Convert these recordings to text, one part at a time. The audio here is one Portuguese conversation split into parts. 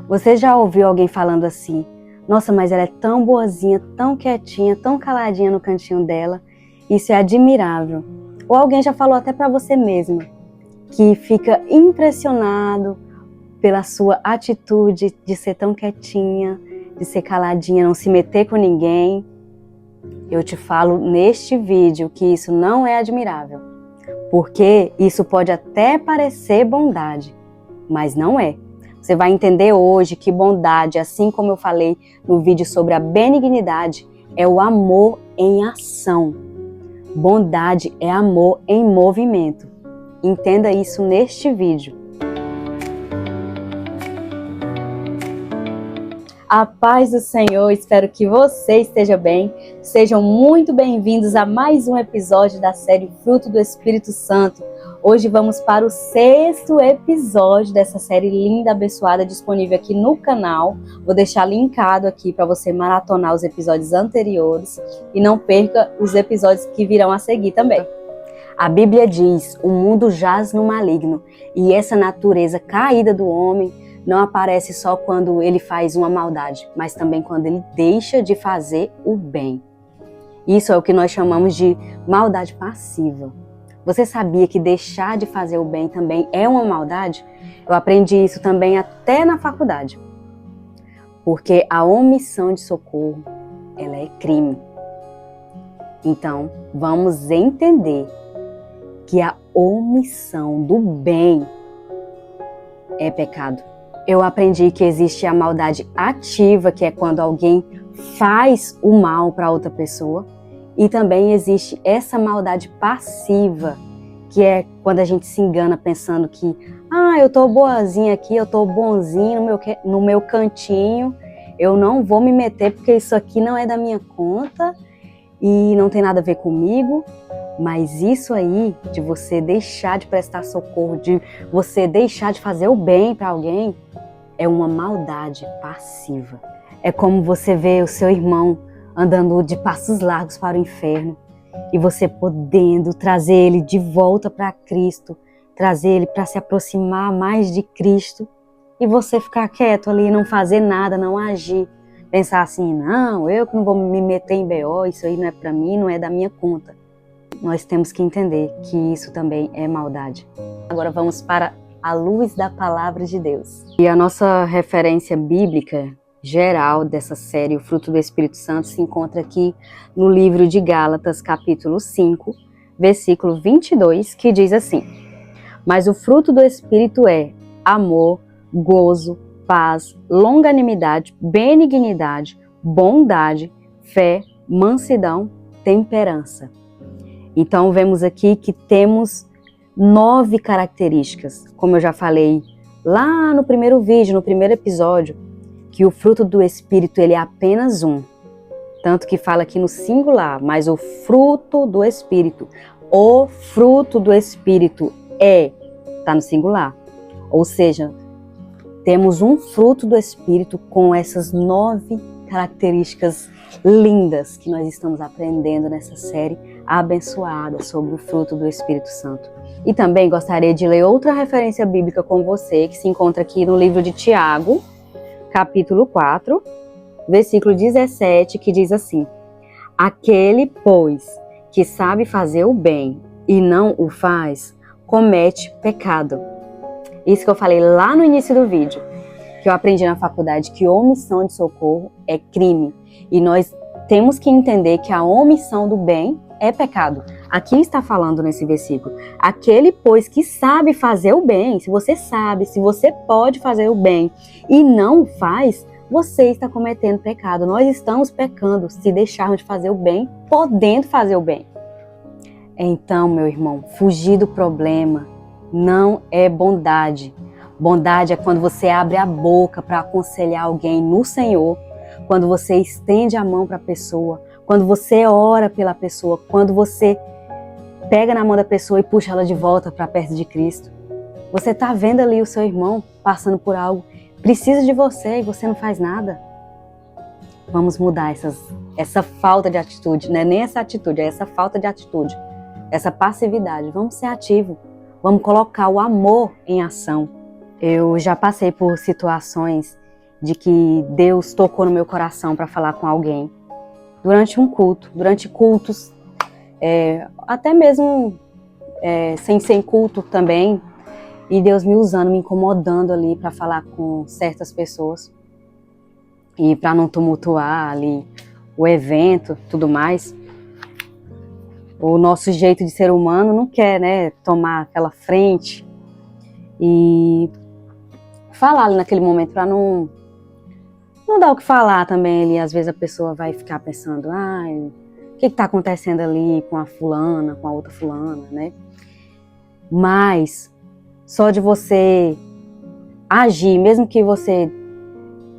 Você já ouviu alguém falando assim: nossa, mas ela é tão boazinha, tão quietinha, tão caladinha no cantinho dela, isso é admirável. Ou alguém já falou até para você mesma, que fica impressionado pela sua atitude de ser tão quietinha, de ser caladinha, não se meter com ninguém. Eu te falo neste vídeo que isso não é admirável, porque isso pode até parecer bondade, mas não é. Você vai entender hoje que bondade, assim como eu falei no vídeo sobre a benignidade, é o amor em ação. Bondade é amor em movimento. Entenda isso neste vídeo. A paz do Senhor, espero que você esteja bem. Sejam muito bem-vindos a mais um episódio da série Fruto do Espírito Santo. Hoje vamos para o 6º episódio dessa série linda, abençoada, disponível aqui no canal. Vou deixar linkado aqui para você maratonar os episódios anteriores e não perca os episódios que virão a seguir também. A Bíblia diz: o mundo jaz no maligno, e essa natureza caída do homem não aparece só quando ele faz uma maldade, mas também quando ele deixa de fazer o bem. Isso é o que nós chamamos de maldade passiva. Você sabia que deixar de fazer o bem também é uma maldade? Eu aprendi isso também até na faculdade. Porque a omissão de socorro, ela é crime. Então, vamos entender que a omissão do bem é pecado. Eu aprendi que existe a maldade ativa, que é quando alguém faz o mal para outra pessoa. E também existe essa maldade passiva, que é quando a gente se engana pensando que eu tô boazinha aqui, eu tô bonzinho no meu cantinho, eu não vou me meter porque isso aqui não é da minha conta e não tem nada a ver comigo. Mas isso aí, de você deixar de prestar socorro, de você deixar de fazer o bem para alguém, é uma maldade passiva. É como você vê o seu irmão andando de passos largos para o inferno e você podendo trazer ele de volta para Cristo, trazer ele para se aproximar mais de Cristo, e você ficar quieto ali, não fazer nada, não agir. Pensar assim: não, eu que não vou me meter em BO, isso aí não é para mim, não é da minha conta. Nós temos que entender que isso também é maldade. Agora vamos para a luz da palavra de Deus. E a nossa referência bíblica geral dessa série, o Fruto do Espírito Santo, se encontra aqui no livro de Gálatas, capítulo 5, versículo 22, que diz assim: mas o fruto do Espírito é amor, gozo, paz, longanimidade, benignidade, bondade, fé, mansidão, temperança. Então vemos aqui que temos 9 características, como eu já falei lá no primeiro vídeo, no primeiro episódio, que o fruto do Espírito ele é apenas um, tanto que fala aqui no singular, mas o fruto do Espírito está no singular, ou seja, temos um fruto do Espírito com essas 9 características lindas que nós estamos aprendendo nessa série abençoada sobre o fruto do Espírito Santo. E também gostaria de ler outra referência bíblica com você, que se encontra aqui no livro de Tiago, capítulo 4, versículo 17, que diz assim: aquele, pois, que sabe fazer o bem e não o faz, comete pecado. Isso que eu falei lá no início do vídeo, que eu aprendi na faculdade, que omissão de socorro é crime. E nós temos que entender que a omissão do bem é pecado. Aqui está falando nesse versículo: aquele, pois, que sabe fazer o bem. Se você sabe, se você pode fazer o bem e não o faz, você está cometendo pecado. Nós estamos pecando se deixarmos de fazer o bem, podendo fazer o bem. Então, meu irmão, fugir do problema não é bondade. Bondade é quando você abre a boca para aconselhar alguém no Senhor, quando você estende a mão para a pessoa, quando você ora pela pessoa, quando você pega na mão da pessoa e puxa ela de volta para perto de Cristo. Você está vendo ali o seu irmão passando por algo, precisa de você e você não faz nada. Vamos mudar essa falta de atitude, não é nem essa atitude, é essa falta de atitude, essa passividade. Vamos ser ativos, vamos colocar o amor em ação. Eu já passei por situações de que Deus tocou no meu coração para falar com alguém durante um culto, durante cultos, até mesmo sem ser culto também, e Deus me usando, me incomodando ali para falar com certas pessoas e para não tumultuar ali o evento, tudo mais. O nosso jeito de ser humano não quer, né, tomar aquela frente e falar ali naquele momento para não dar o que falar também ali. Às vezes a pessoa vai ficar pensando, o que está acontecendo ali com a fulana, com a outra fulana, né? Mas só de você agir, mesmo que você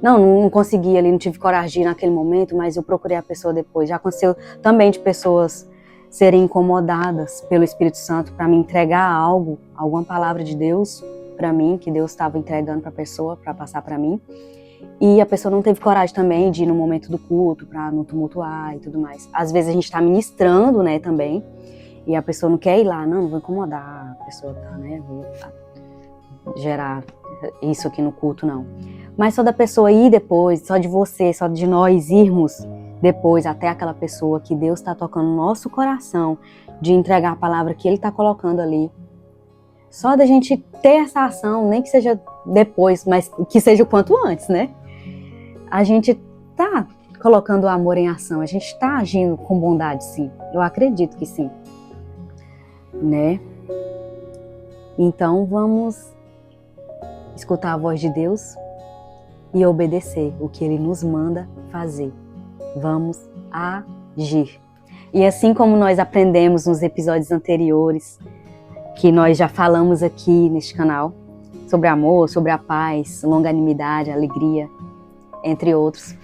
não consegui ali, não tive coragem naquele momento, mas eu procurei a pessoa depois. Já aconteceu também de pessoas serem incomodadas pelo Espírito Santo para me entregar algo, alguma palavra de Deus para mim, que Deus estava entregando para a pessoa, para passar para mim. E a pessoa não teve coragem também de ir no momento do culto, para não tumultuar e tudo mais. Às vezes a gente está ministrando, né, também, e a pessoa não quer ir lá, não vou incomodar a pessoa, tá, né, vou gerar isso aqui no culto, não. Mas só da pessoa ir depois, só de você, só de nós irmos depois até aquela pessoa que Deus está tocando no nosso coração, de entregar a palavra que Ele está colocando ali. Só da gente ter essa ação, nem que seja depois, mas que seja o quanto antes, né? A gente tá colocando o amor em ação, a gente está agindo com bondade, sim. Eu acredito que sim, né? Então vamos escutar a voz de Deus e obedecer o que Ele nos manda fazer. Vamos agir. E assim como nós aprendemos nos episódios anteriores, que nós já falamos aqui neste canal, sobre amor, sobre a paz, longanimidade, alegria, entre outros,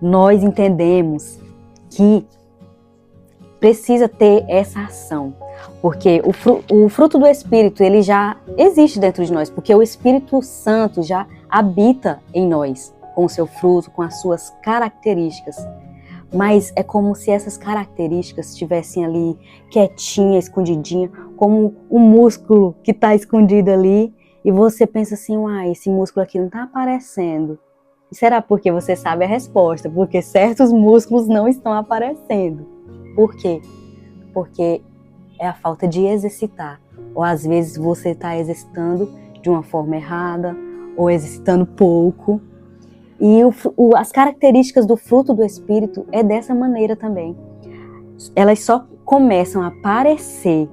nós entendemos que precisa ter essa ação, porque o fruto do Espírito, ele já existe dentro de nós, porque o Espírito Santo já habita em nós, com o seu fruto, com as suas características. Mas é como se essas características estivessem ali quietinha, escondidinha, como um músculo que está escondido ali, e você pensa assim, esse músculo aqui não está aparecendo. E será porque você sabe a resposta? Porque certos músculos não estão aparecendo. Por quê? Porque é a falta de exercitar. Ou às vezes você está exercitando de uma forma errada, ou exercitando pouco. E as características do fruto do Espírito é dessa maneira também. Elas só começam a aparecer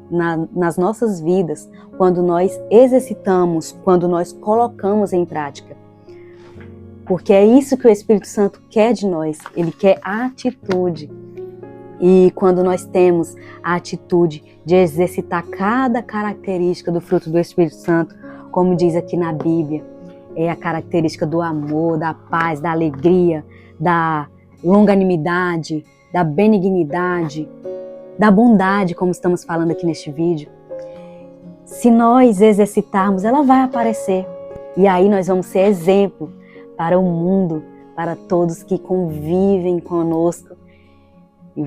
nas nossas vidas quando nós exercitamos, quando nós colocamos em prática. Porque é isso que o Espírito Santo quer de nós, ele quer a atitude. E quando nós temos a atitude de exercitar cada característica do fruto do Espírito Santo, como diz aqui na Bíblia, é a característica do amor, da paz, da alegria, da longanimidade, da benignidade, da bondade, como estamos falando aqui neste vídeo. Se nós exercitarmos, ela vai aparecer. E aí nós vamos ser exemplo para o mundo, para todos que convivem conosco. E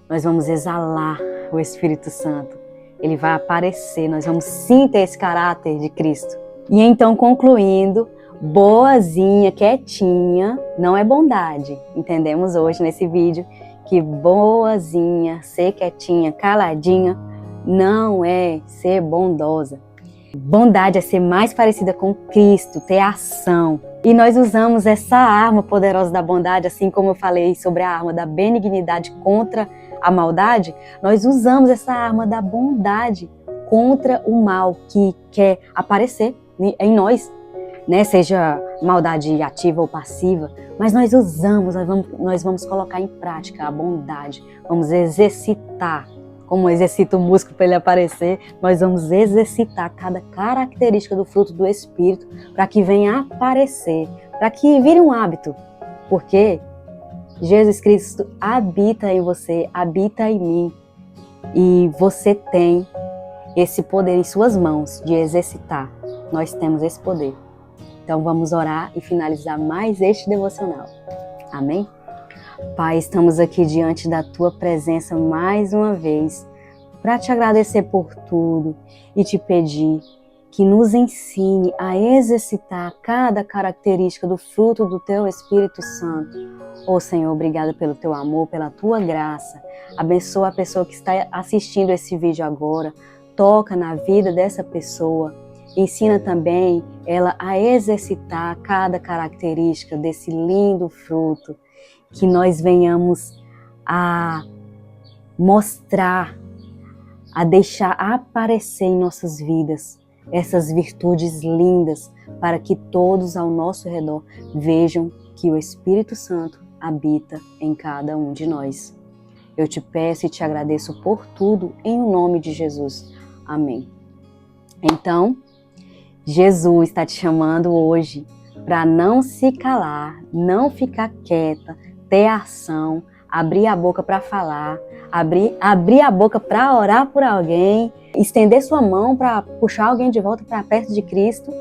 nós vamos exalar o Espírito Santo. Ele vai aparecer, nós vamos sim ter esse caráter de Cristo. E então, concluindo, boazinha, quietinha, não é bondade. Entendemos hoje nesse vídeo que boazinha, ser quietinha, caladinha, não é ser bondosa. Bondade é ser mais parecida com Cristo, ter ação. E nós usamos essa arma poderosa da bondade, assim como eu falei sobre a arma da benignidade contra a maldade, nós usamos essa arma da bondade contra o mal que quer aparecer em nós, né? Seja maldade ativa ou passiva, mas nós usamos, nós vamos colocar em prática a bondade, vamos exercitar, como exercita o músculo para ele aparecer, nós vamos exercitar cada característica do fruto do Espírito para que venha aparecer, para que vire um hábito, porque Jesus Cristo habita em você, habita em mim, e você tem esse poder em suas mãos de exercitar. Nós temos esse poder. Então vamos orar e finalizar mais este devocional. Amém? Pai, estamos aqui diante da Tua presença mais uma vez para te agradecer por tudo e te pedir que nos ensine a exercitar cada característica do fruto do Teu Espírito Santo. Ô Senhor, obrigada pelo Teu amor, pela Tua graça. Abençoa a pessoa que está assistindo esse vídeo agora. Toca na vida dessa pessoa. Ensina também ela a exercitar cada característica desse lindo fruto. Que nós venhamos a mostrar, a deixar aparecer em nossas vidas essas virtudes lindas, para que todos ao nosso redor vejam que o Espírito Santo habita em cada um de nós. Eu te peço e te agradeço por tudo, em nome de Jesus. Amém. Então, Jesus está te chamando hoje para não se calar, não ficar quieta, ter ação, abrir a boca para falar, abrir a boca para orar por alguém, estender sua mão para puxar alguém de volta para perto de Cristo.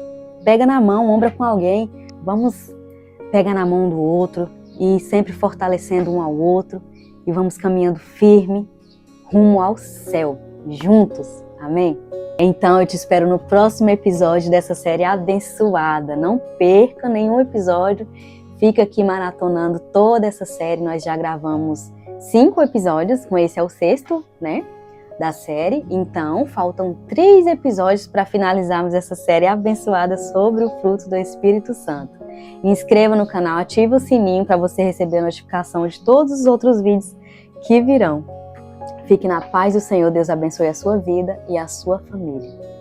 Pega na mão, ombra com alguém. Vamos pegar na mão do outro e sempre fortalecendo um ao outro. E vamos caminhando firme rumo ao céu, juntos. Amém? Então eu te espero no próximo episódio dessa série abençoada. Não perca nenhum episódio. Fica aqui maratonando toda essa série. Nós já gravamos 5 episódios, com esse é o 6º, né, da série. Então, faltam 3 episódios para finalizarmos essa série abençoada sobre o fruto do Espírito Santo. Inscreva no canal, ative o sininho para você receber a notificação de todos os outros vídeos que virão. Fique na paz do Senhor. Deus abençoe a sua vida e a sua família.